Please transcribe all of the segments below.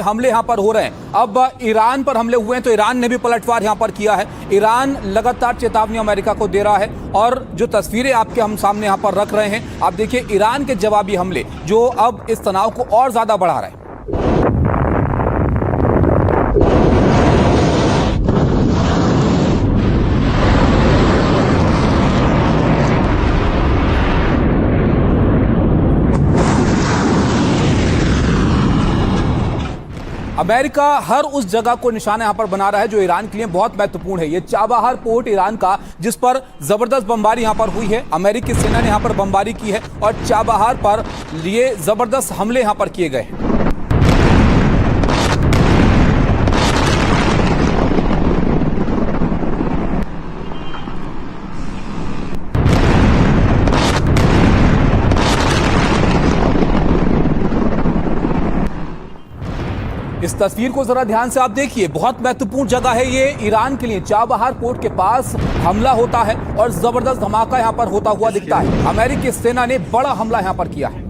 हमले यहां पर हो रहे हैं। अब ईरान पर हमले हुए हैं तो ईरान ने भी पलटवार यहां पर किया है। ईरान लगातार चेतावनी अमेरिका को दे रहा है और जो तस्वीरें आपके हम सामने यहां पर रख रहे हैं, आप देखिए ईरान के जवाबी हमले जो अब इस तनाव को और ज्यादा बढ़ा रहे हैं। अमेरिका हर उस जगह को निशाना यहां पर बना रहा है जो ईरान के लिए बहुत महत्वपूर्ण है। ये चाबहार पोर्ट ईरान का, जिस पर जबरदस्त बमबारी यहां पर हुई है, अमेरिकी सेना ने यहां पर बमबारी की है और चाबहार पर ये जबरदस्त हमले यहां पर किए गए हैं। इस तस्वीर को जरा ध्यान से आप देखिए, बहुत महत्वपूर्ण जगह है ये ईरान के लिए। चाबहार पोर्ट के पास हमला होता है और जबरदस्त धमाका यहां पर होता हुआ दिखता है। अमेरिकी सेना ने बड़ा हमला यहां पर किया है।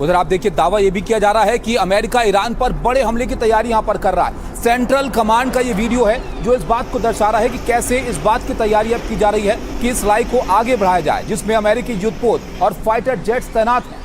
उधर आप देखिए दावा यह भी किया जा रहा है कि अमेरिका ईरान पर बड़े हमले की तैयारी यहां पर कर रहा है। सेंट्रल कमांड का ये वीडियो है जो इस बात को दर्शा रहा है कि कैसे इस बात की तैयारी अब की जा रही है कि इस लड़ाई को आगे बढ़ाया जाए, जिसमें अमेरिकी युद्धपोत और फाइटर जेट्स तैनात हैं।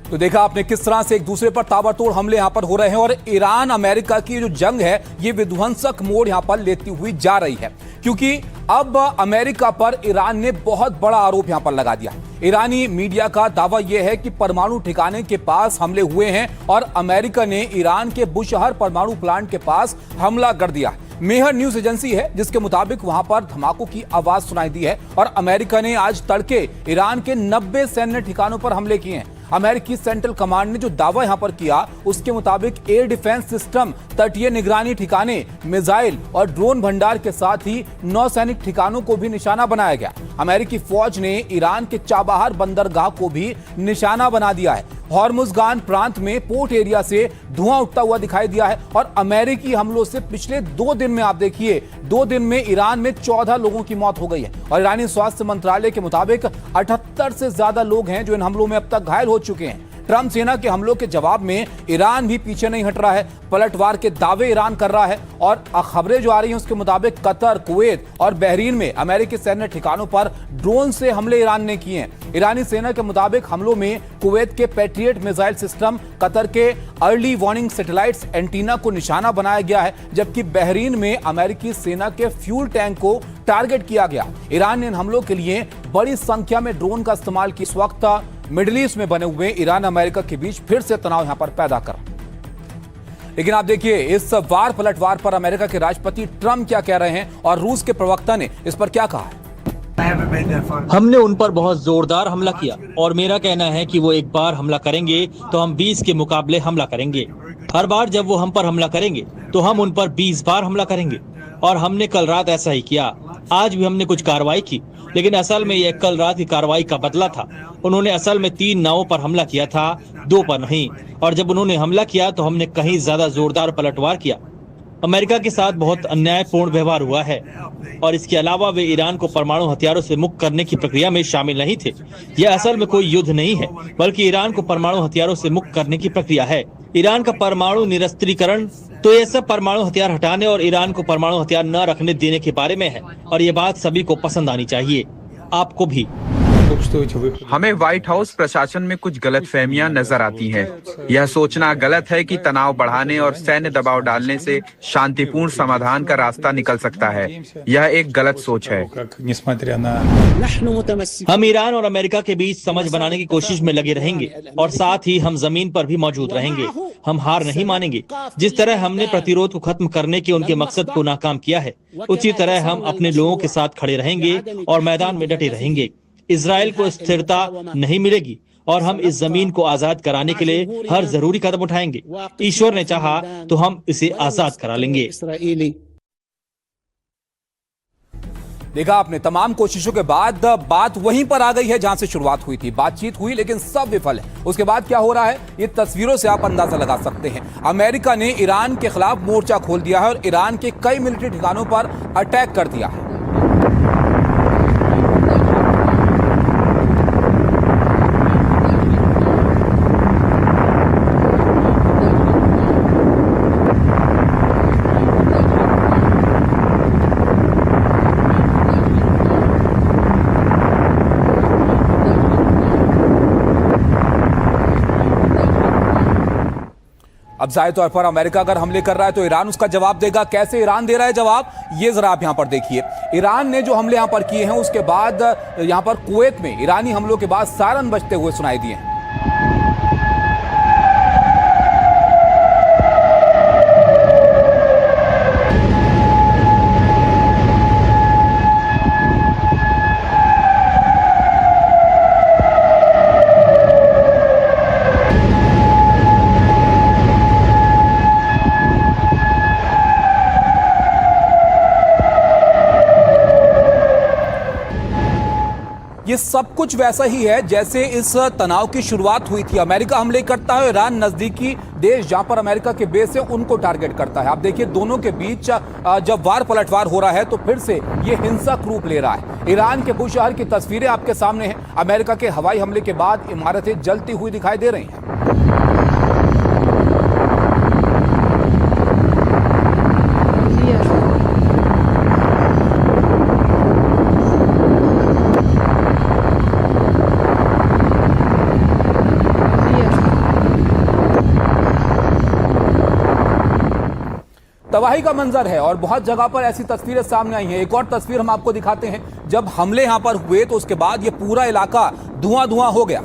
तो देखा आपने किस तरह से एक दूसरे पर ताबड़तोड़ हमले यहां पर हो रहे हैं और ईरान अमेरिका की जो जंग है ये विध्वंसक मोड़ यहां पर लेती हुई जा रही है, क्योंकि अब अमेरिका पर ईरान ने बहुत बड़ा आरोप यहां पर लगा दिया। ईरानी मीडिया का दावा यह है कि परमाणु ठिकाने के पास हमले हुए हैं और अमेरिका ने ईरान के बुशहर परमाणु प्लांट के पास हमला कर दिया। मेहर न्यूज एजेंसी है जिसके मुताबिक वहां पर धमाकों की आवाज सुनाई दी है और अमेरिका ने आज तड़के ईरान के 90 सैन्य ठिकानों पर हमले किए हैं। अमेरिकी सेंट्रल कमांड ने जो दावा यहां पर किया उसके मुताबिक एयर डिफेंस सिस्टम, तटीय निगरानी ठिकाने, मिसाइल और ड्रोन भंडार के साथ ही नौसैनिक ठिकानों को भी निशाना बनाया गया। अमेरिकी फौज ने ईरान के चाबहार बंदरगाह को भी निशाना बना दिया है। हॉर्मुज़गान प्रांत में पोर्ट एरिया से धुआं उठता हुआ दिखाई दिया है और अमेरिकी हमलों से पिछले 2 दिन में आप देखिए 2 दिन में ईरान में 14 लोगों की मौत हो गई है और ईरानी स्वास्थ्य मंत्रालय के मुताबिक 78 से ज्यादा लोग हैं जो इन हमलों में अब तक घायल हो चुके हैं। ट्रंप सेना के हमलों के जवाब में ईरान भी पीछे नहीं हट रहा है। पलटवार के दावे ईरान कर रहा है और खबरें जो आ रही हैं उसके मुताबिक कतर, कुवैत और बहरीन में अमेरिकी सैन्य ठिकानों पर ड्रोन से हमले ईरान ने किए हैं। ईरानी सेना के मुताबिक हमलों में कुवैत के पैट्रियट मिसाइल सिस्टम, कतर के अर्ली वार्निंग सैटेलाइट्स एंटीना को निशाना बनाया गया है, जबकि बहरीन में अमेरिकी सेना के फ्यूल टैंक को टारगेट किया गया। ईरान ने इन हमलों के लिए बड़ी संख्या में ड्रोन का इस्तेमाल किया। इस वक्त मिडिल ईस्ट में बने हुए ईरान अमेरिका के बीच फिर से तनाव यहां पर पैदा कर, लेकिन आप देखिए इस वार पलटवार पर अमेरिका के राष्ट्रपति ट्रंप क्या कह रहे हैं और रूस के प्रवक्ता ने इस पर क्या कहा है। हमने उन पर बहुत जोरदार हमला किया और मेरा कहना है कि वो एक बार हमला करेंगे तो हम 20 के मुकाबले हमला करेंगे। हर बार जब वो हम पर हमला करेंगे तो हम उन पर 20 बार हमला करेंगे और हमने कल रात ऐसा ही किया। आज भी हमने कुछ कार्रवाई की, लेकिन असल में यह कल रात की कार्रवाई का बदला था। उन्होंने असल में 3 नावों पर हमला किया था, 2 पर नहीं। और जब उन्होंने हमला किया तो हमने कहीं ज्यादा जोरदार पलटवार किया। अमेरिका के साथ बहुत अन्यायपूर्ण व्यवहार हुआ है और इसके अलावा वे ईरान को परमाणु हथियारों से मुक्त करने की प्रक्रिया में शामिल नहीं थे। यह असल में कोई युद्ध नहीं है, बल्कि ईरान को परमाणु हथियारों से मुक्त करने की प्रक्रिया है। ईरान का परमाणु निरस्त्रीकरण तो ये सब परमाणु हथियार हटाने और ईरान को परमाणु हथियार न रखने देने के बारे में है और ये बात सभी को पसंद आनी चाहिए, आपको भी। हमें व्हाइट हाउस प्रशासन में कुछ गलतफहमियां नजर आती हैं। यह सोचना गलत है कि तनाव बढ़ाने और सैन्य दबाव डालने से शांतिपूर्ण समाधान का रास्ता निकल सकता है। यह एक गलत सोच है। हम ईरान और अमेरिका के बीच समझ बनाने की कोशिश में लगे रहेंगे और साथ ही हम जमीन पर भी मौजूद रहेंगे। हम हार नहीं मानेंगे। जिस तरह हमने प्रतिरोध को खत्म करने के उनके मकसद को नाकाम किया है, उसी तरह हम अपने लोगों के साथ खड़े रहेंगे और मैदान में डटे रहेंगे। इजराइल को स्थिरता नहीं मिलेगी और हम इस जमीन को आजाद कराने के लिए हर जरूरी कदम उठाएंगे। ईश्वर ने चाहा तो हम इसे आजाद करा लेंगे। देखा आपने, तमाम कोशिशों के बाद बात वहीं पर आ गई है जहां से शुरुआत हुई थी। बातचीत हुई लेकिन सब विफल है। उसके बाद क्या हो रहा है, ये तस्वीरों से आप अंदाजा लगा सकते हैं। अमेरिका ने ईरान के खिलाफ मोर्चा खोल दिया है और ईरान के कई मिलिट्री ठिकानों पर अटैक कर दिया है। अब जाहिर तौर पर अमेरिका अगर हमले कर रहा है तो ईरान उसका जवाब देगा। कैसे ईरान दे रहा है जवाब, ये जरा आप यहां पर देखिए। ईरान ने जो हमले यहां पर किए हैं उसके बाद यहां पर कुवैत में ईरानी हमलों के बाद सायरन बजते हुए सुनाई दिए हैं। ये सब कुछ वैसा ही है जैसे इस तनाव की शुरुआत हुई थी। अमेरिका हमले करता है, ईरान नजदीकी देश जहां पर अमेरिका के बेस है उनको टारगेट करता है। आप देखिए दोनों के बीच जब वार पलटवार हो रहा है तो फिर से ये हिंसक रूप ले रहा है। ईरान के बुशहर की तस्वीरें आपके सामने हैं। अमेरिका के हवाई हमले के बाद इमारतें जलती हुई दिखाई दे रही हैं। तबाही का मंजर है और बहुत जगह पर ऐसी तस्वीरें सामने आई हैं। एक और तस्वीर हम आपको दिखाते हैं। जब हमले यहां पर हुए तो उसके बाद ये पूरा इलाका धुआं धुआं हो गया।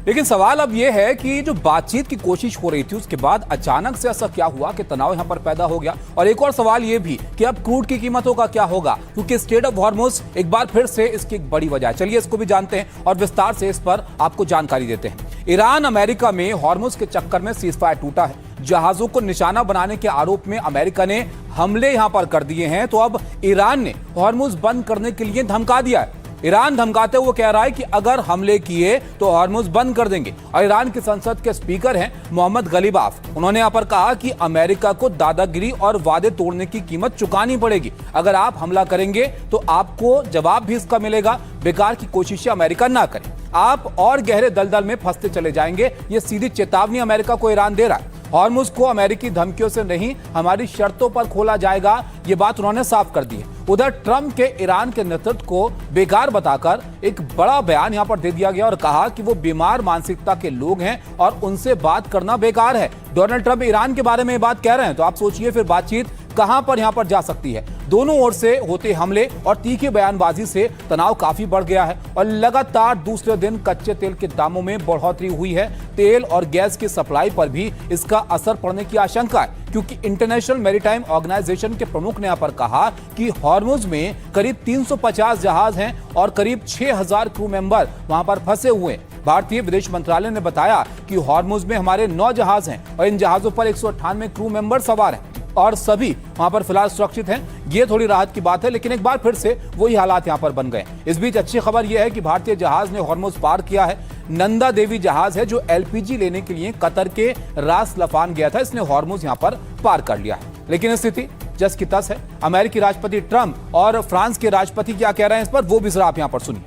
लेकिन सवाल अब यह है कि जो बातचीत की कोशिश हो रही थी उसके बाद अचानक से ऐसा क्या हुआ कि तनाव यहां पर पैदा हो गया। और एक और सवाल यह भी कि अब क्रूड की कीमतों का क्या होगा, क्योंकि स्ट्रेट ऑफ हॉर्मुज एक बार फिर से इसकी एक बड़ी वजह है। चलिए इसको भी जानते हैं और विस्तार से इस पर आपको जानकारी देते हैं। ईरान अमेरिका में हॉर्मुज के चक्कर में सीजफायर टूटा है। जहाजों को निशाना बनाने के आरोप में अमेरिका ने हमले यहां पर कर दिए हैं। तो अब ईरान ने हॉर्मुज बंद करने के लिए धमका दिया है। ईरान धमकाते हुए कह रहा है कि अगर हमले किए तो हॉर्मुज बंद कर देंगे। और ईरान की संसद के स्पीकर हैं मोहम्मद गलीबाफ, उन्होंने यहां पर कहा कि अमेरिका को दादागिरी और वादे तोड़ने की कीमत चुकानी पड़ेगी। अगर आप हमला करेंगे तो आपको जवाब भी इसका मिलेगा। बेकार की कोशिशें अमेरिका ना करे, आप और गहरे दलदल में फंसते चले जाएंगे। ये सीधी चेतावनी अमेरिका को ईरान दे रहा है। हॉर्मुज को अमेरिकी धमकियों से नहीं, हमारी शर्तों पर खोला जाएगा, ये बात उन्होंने साफ कर दी है। उधर ट्रंप के ईरान के नेतृत्व को बेकार बताकर एक बड़ा बयान यहां पर दे दिया गया और कहा कि वो बीमार मानसिकता के लोग हैं और उनसे बात करना बेकार है। डोनाल्ड ट्रंप ईरान के बारे में बात कह रहे हैं तो आप सोचिए फिर बातचीत कहां पर यहां पर जा सकती है। दोनों ओर से होते हमले और तीखी बयानबाजी से तनाव काफी बढ़ गया है और लगातार दूसरे दिन कच्चे तेल के दामों में बढ़ोतरी हुई है। तेल और गैस की सप्लाई पर भी इसका असर पड़ने की आशंका है, क्योंकि इंटरनेशनल मैरीटाइम ऑर्गेनाइजेशन के प्रमुख ने यहां पर कहा कि हॉर्मुज में करीब 350 जहाज हैं और करीब 6000 क्रू मेंबर वहां पर फंसे हुए हैं। भारतीय विदेश मंत्रालय ने बताया कि हॉर्मुज में हमारे 9 जहाज हैं और इन जहाजों पर 198 क्रू मेंबर सवार हैं। और सभी वहां पर फिलहाल सुरक्षित हैं। ये थोड़ी राहत की बात है, लेकिन एक बार फिर से वही हालात यहां पर बन गए। इस बीच अच्छी खबर यह है कि भारतीय जहाज ने हॉर्मुज पार किया है। नंदा देवी जहाज है जो एलपीजी लेने के लिए कतर के रास लफान गया था, इसने हॉर्मुज यहां पर पार कर लिया है। लेकिन स्थिति जस की तस है। अमेरिकी राष्ट्रपति ट्रंप और फ्रांस के राष्ट्रपति क्या कह रहे हैं इस पर, वो भी जरा आप यहां पर सुनिए।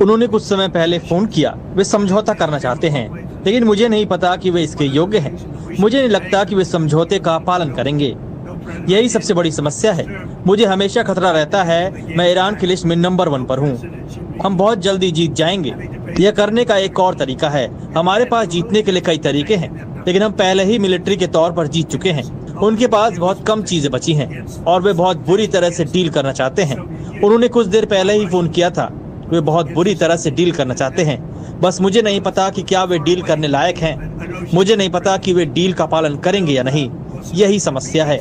उन्होंने कुछ समय पहले फोन किया, वे समझौता करना चाहते हैं, लेकिन मुझे नहीं पता कि वे इसके योग्य हैं। मुझे नहीं लगता कि वे समझौते का पालन करेंगे। यही सबसे बड़ी समस्या है। मुझे हमेशा खतरा रहता है। मैं ईरान की लिस्ट में नंबर 1 पर हूँ। हम बहुत जल्दी जीत जाएंगे। यह करने का एक और तरीका है। हमारे पास जीतने के लिए कई तरीके हैं, लेकिन हम पहले ही मिलिट्री के तौर पर जीत चुके हैं। उनके पास बहुत कम चीजें बची हैं और वे बहुत बुरी तरह से डील करना चाहते हैं। उन्होंने कुछ देर पहले ही फोन किया था। वे बहुत बुरी तरह से डील करना चाहते हैं। बस मुझे नहीं पता कि क्या वे डील करने लायक हैं। मुझे नहीं पता कि वे डील का पालन करेंगे या नहीं। यही समस्या है।